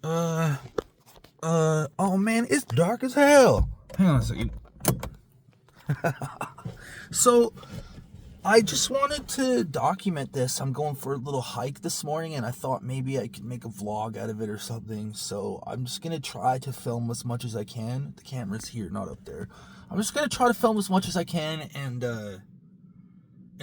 Oh man, it's dark as hell. Hang on a second. So, I just wanted to document this. I'm going for a little hike this morning, and I thought maybe I could make a vlog out of it or something. So, I'm just gonna try to film as much as I can. The camera's here, not up there. I'm just gonna try to film as much as I can and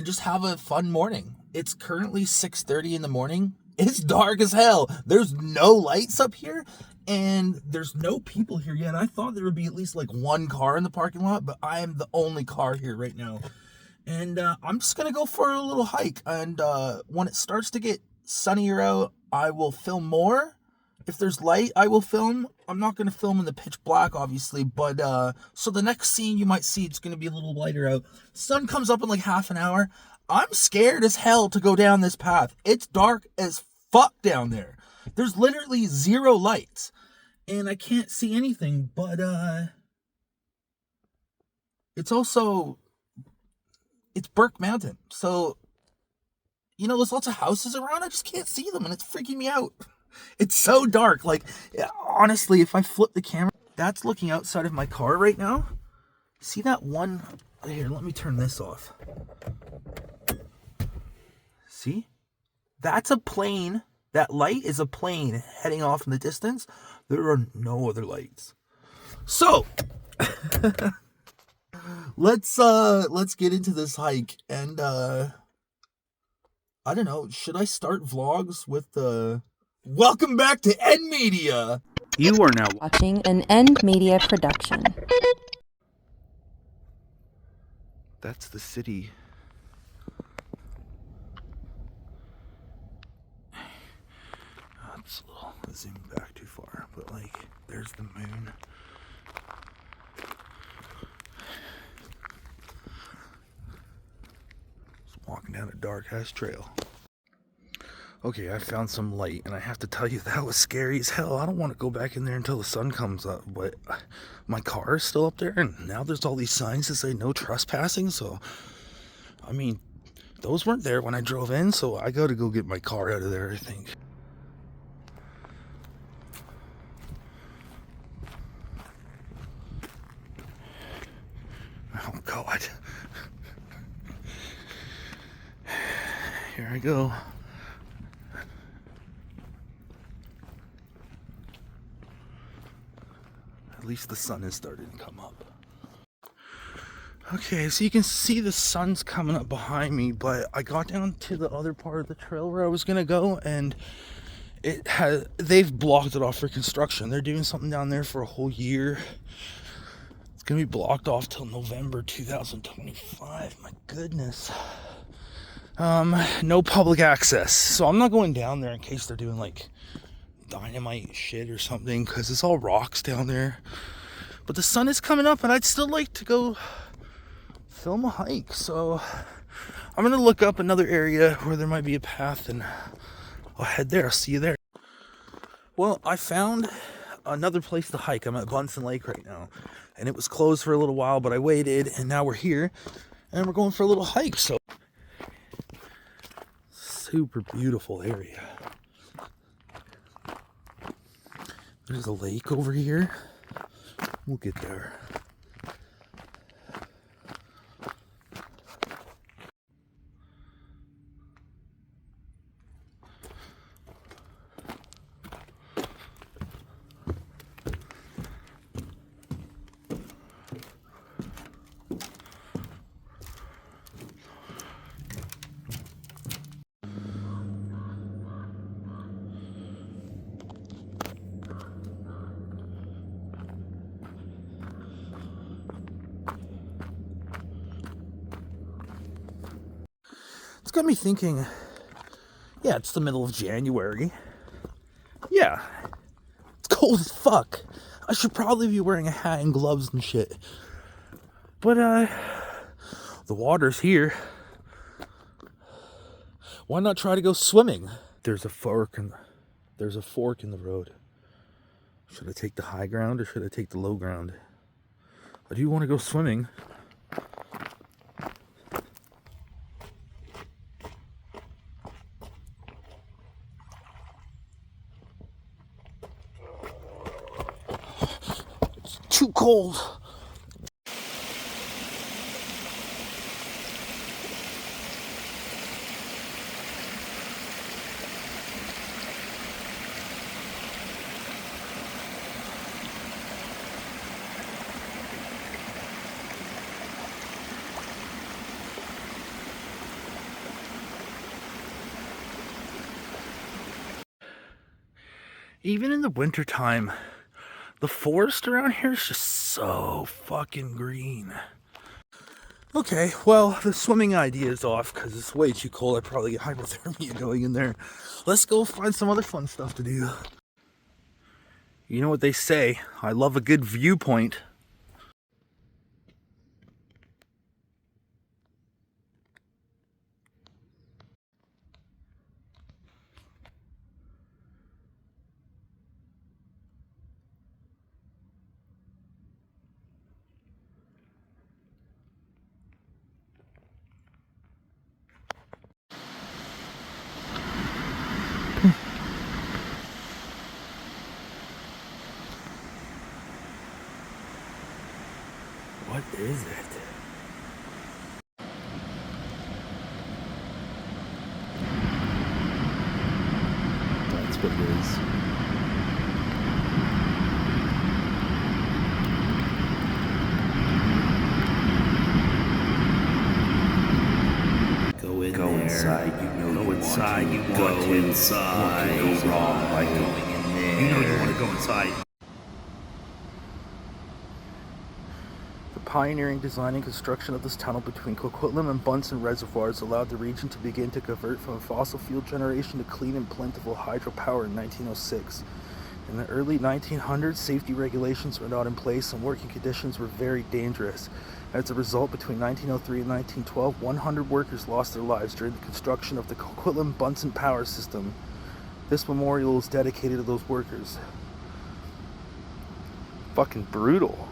just have a fun morning. It's currently 6:30 in the morning. It's dark as hell. There's no lights up here, and there's no people here yet. I thought there would be at least like one car in the parking lot, but I am the only car here right now. And I'm just gonna go for a little hike. And when it starts to get sunnier out, I will film more. If there's light, I will film. I'm not gonna film in the pitch black, obviously, but so the next scene you might see, it's gonna be a little lighter out. Sun comes up in like half an hour. I'm scared as hell to go down this path. It's dark as fuck down there. There's literally zero lights, and I can't see anything. But it's also Burke Mountain, so there's lots of houses around. I just can't see them, and it's freaking me out. It's so dark. Like, honestly, if I flip the camera, that's looking outside of my car right now. See that one? Here, let me turn this off. See? That's a plane. That light is a plane heading off in the distance. There are no other lights. So, let's get into this hike. And I don't know, should I start vlogs with welcome back to End Media. You are now watching an End Media production. That's the city. That's a little zoomed back too far, but like, there's the moon. Just walking down a dark ass trail. Okay, I found some light, and I have to tell you, that was scary as hell. I don't want to go back in there until the sun comes up, but my car is still up there, and now there's all these signs that say no trespassing, so, I mean, those weren't there when I drove in, so I gotta go get my car out of there, I think. Oh, God. Here I go. At least the sun has started to come up. Okay, so you can see the sun's coming up behind me, but I got down to the other part of the trail where I was gonna go, and they've blocked it off for construction. They're doing something down there for a whole year. It's gonna be blocked off till November 2025. My goodness. No public access, so I'm not going down there in case they're doing like dynamite shit or something, because it's all rocks down there. But the sun is coming up, and I'd still like to go film a hike, so I'm gonna look up another area where there might be a path, and I'll head there. I'll see you there. Well, I found another place to hike. I'm at Buntzen Lake right now, and it was closed for a little while, but I waited, and now we're here, and we're going for a little hike. So, super beautiful area. There's a lake over here. We'll get there. It's got me thinking, yeah, it's the middle of January. Yeah, it's cold as fuck. I should probably be wearing a hat and gloves and shit. But, the water's here. Why not try to go swimming? There's a fork in the road. Should I take the high ground or should I take the low ground? I do want to go swimming. too cold. Even in the wintertime, the forest around here is just so fucking green. Okay, well, the swimming idea is off because it's way too cold. I'd probably get hypothermia going in there. Let's go find some other fun stuff to do. You know what they say, I love a good viewpoint. What is it? That's what it is. Go inside, you know go inside, you go inside. What could go wrong by going in there? You know you want to go inside. The pioneering design and construction of this tunnel between Coquitlam and Buntzen reservoirs allowed the region to begin to convert from fossil fuel generation to clean and plentiful hydropower in 1906. In the early 1900s, safety regulations were not in place and working conditions were very dangerous. As a result, between 1903 and 1912, 100 workers lost their lives during the construction of the Coquitlam-Buntzen power system. This memorial is dedicated to those workers. Fucking brutal.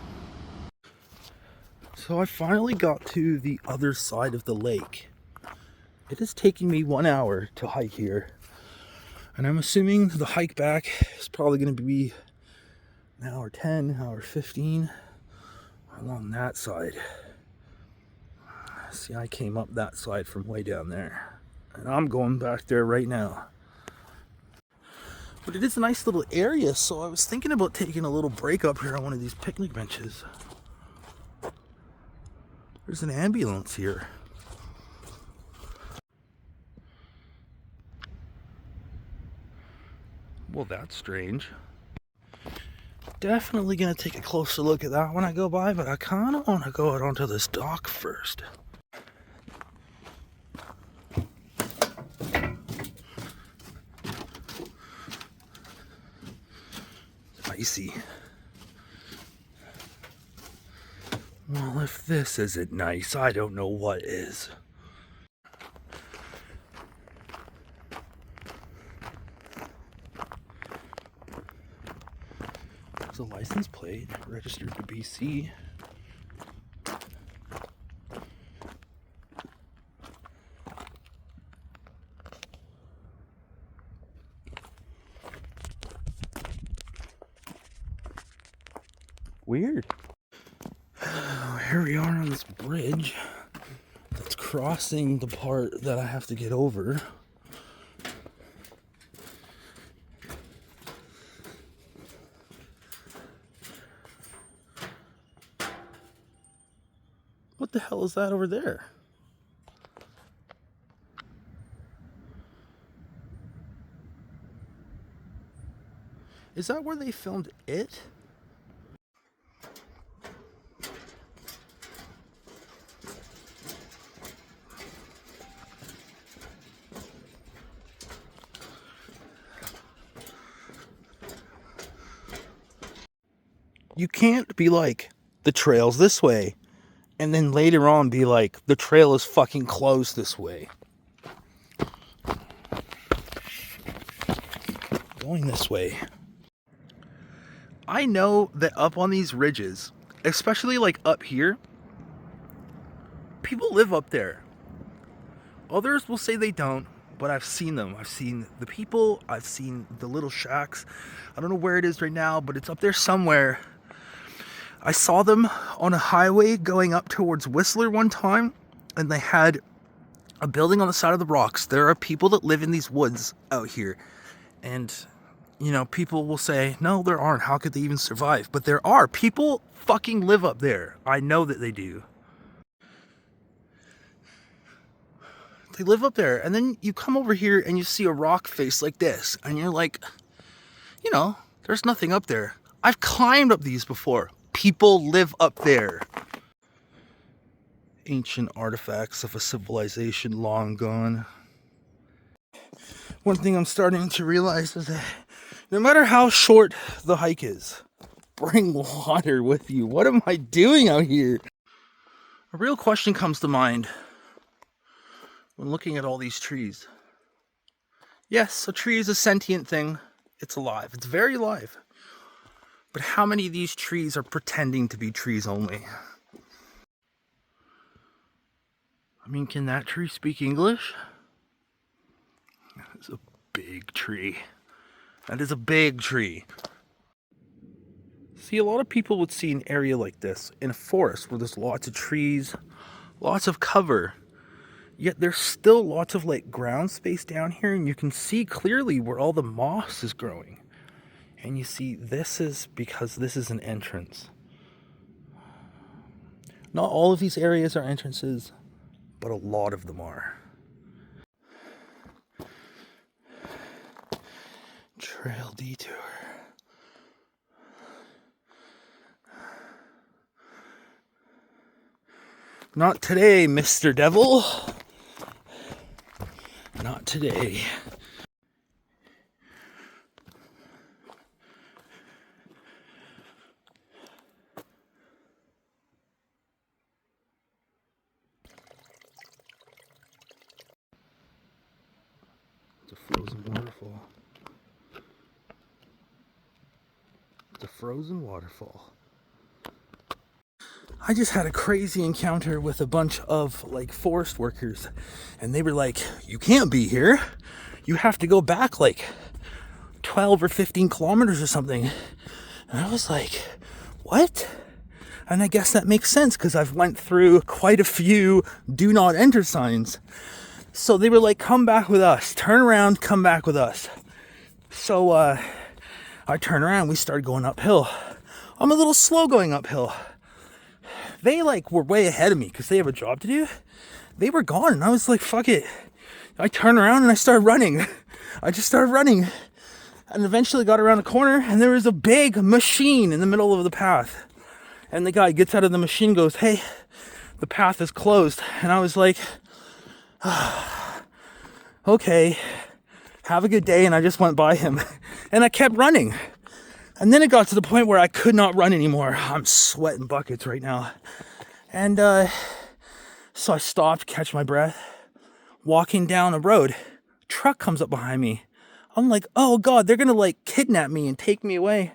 So I finally got to the other side of the lake. It is taking me 1 hour to hike here. And I'm assuming the hike back is probably going to be an hour 10, an hour 15 along that side. See, I came up that side from way down there. And I'm going back there right now. But it is a nice little area, so I was thinking about taking a little break up here on one of these picnic benches. There's an ambulance here. Well, that's strange. Definitely gonna take a closer look at that when I go by, but I kinda wanna go out onto this dock first. Icy. Well, if this isn't nice, I don't know what is. There's a license plate registered to BC. Weird. Here we are on this bridge that's crossing the part that I have to get over. What the hell is that over there? Is that where they filmed It? You can't be like, the trail's this way, and then later on be like, the trail is fucking closed this way. Going this way. I know that up on these ridges, especially like up here, people live up there. Others will say they don't, but I've seen them. I've seen the people, I've seen the little shacks. I don't know where it is right now, but it's up there somewhere. I saw them on a highway going up towards Whistler one time, and they had a building on the side of the rocks. There are people that live in these woods out here, and you know, people will say, no, there aren't. How could they even survive? But there are. People fucking live up there. I know that they do. They live up there. And then you come over here and you see a rock face like this. And you're like, you know, there's nothing up there. I've climbed up these before. People live up there. Ancient artifacts of a civilization long gone. One thing I'm starting to realize is that no matter how short the hike is, bring water with you. What am I doing out here? A real question comes to mind when looking at all these trees. Yes, a tree is a sentient thing. It's alive. It's very alive. But how many of these trees are pretending to be trees only? I mean, can that tree speak English? It's a big tree. That is a big tree. See, a lot of people would see an area like this in a forest where there's lots of trees, lots of cover. Yet there's still lots of like ground space down here, and you can see clearly where all the moss is growing. And you see, this is because this is an entrance. Not all of these areas are entrances, but a lot of them are. Trail detour. Not today, Mr. Devil. Not today. It's a frozen waterfall. It's a frozen waterfall. I just had a crazy encounter with a bunch of like forest workers, and they were like, you can't be here. You have to go back like 12 or 15 kilometers or something. And I was like, what? And I guess that makes sense because I've went through quite a few do not enter signs. So they were like, come back with us, turn around, come back with us. So I turned around, we started going uphill. I'm a little slow going uphill. They like were way ahead of me because they have a job to do. They were gone, and I was like, fuck it. I turned around and I started running. I just started running, and eventually got around a corner, and there was a big machine in the middle of the path. And the guy gets out of the machine and goes, hey, the path is closed. And I was like, okay, have a good day. And I just went by him, and I kept running. And then it got to the point where I could not run anymore. I'm sweating buckets right now. And so I stopped, catch my breath, walking down a road. Truck comes up behind me. I'm like, oh God, they're gonna like kidnap me and take me away.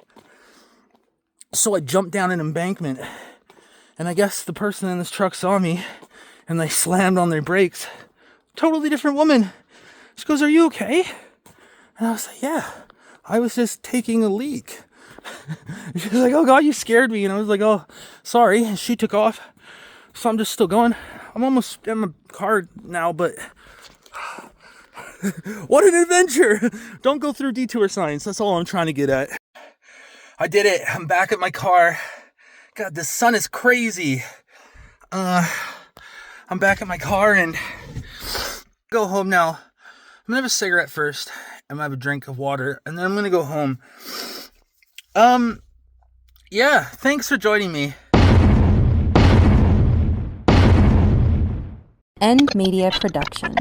So I jumped down an embankment, and I guess the person in this truck saw me, and they slammed on their brakes. Totally different woman. She goes, are you okay? And I was like, yeah, I was just taking a leak. She was like, oh God, you scared me. And I was like, oh, sorry. And she took off. So I'm just still going. I'm almost in my car now, but what an adventure. Don't go through detour signs. That's all I'm trying to get at. I did it. I'm back at my car. God, the sun is crazy. I'm back at my car and go home now. I'm gonna have a cigarette first. I'm gonna have a drink of water, and then I'm gonna go home. Yeah, thanks for joining me. End Media Production.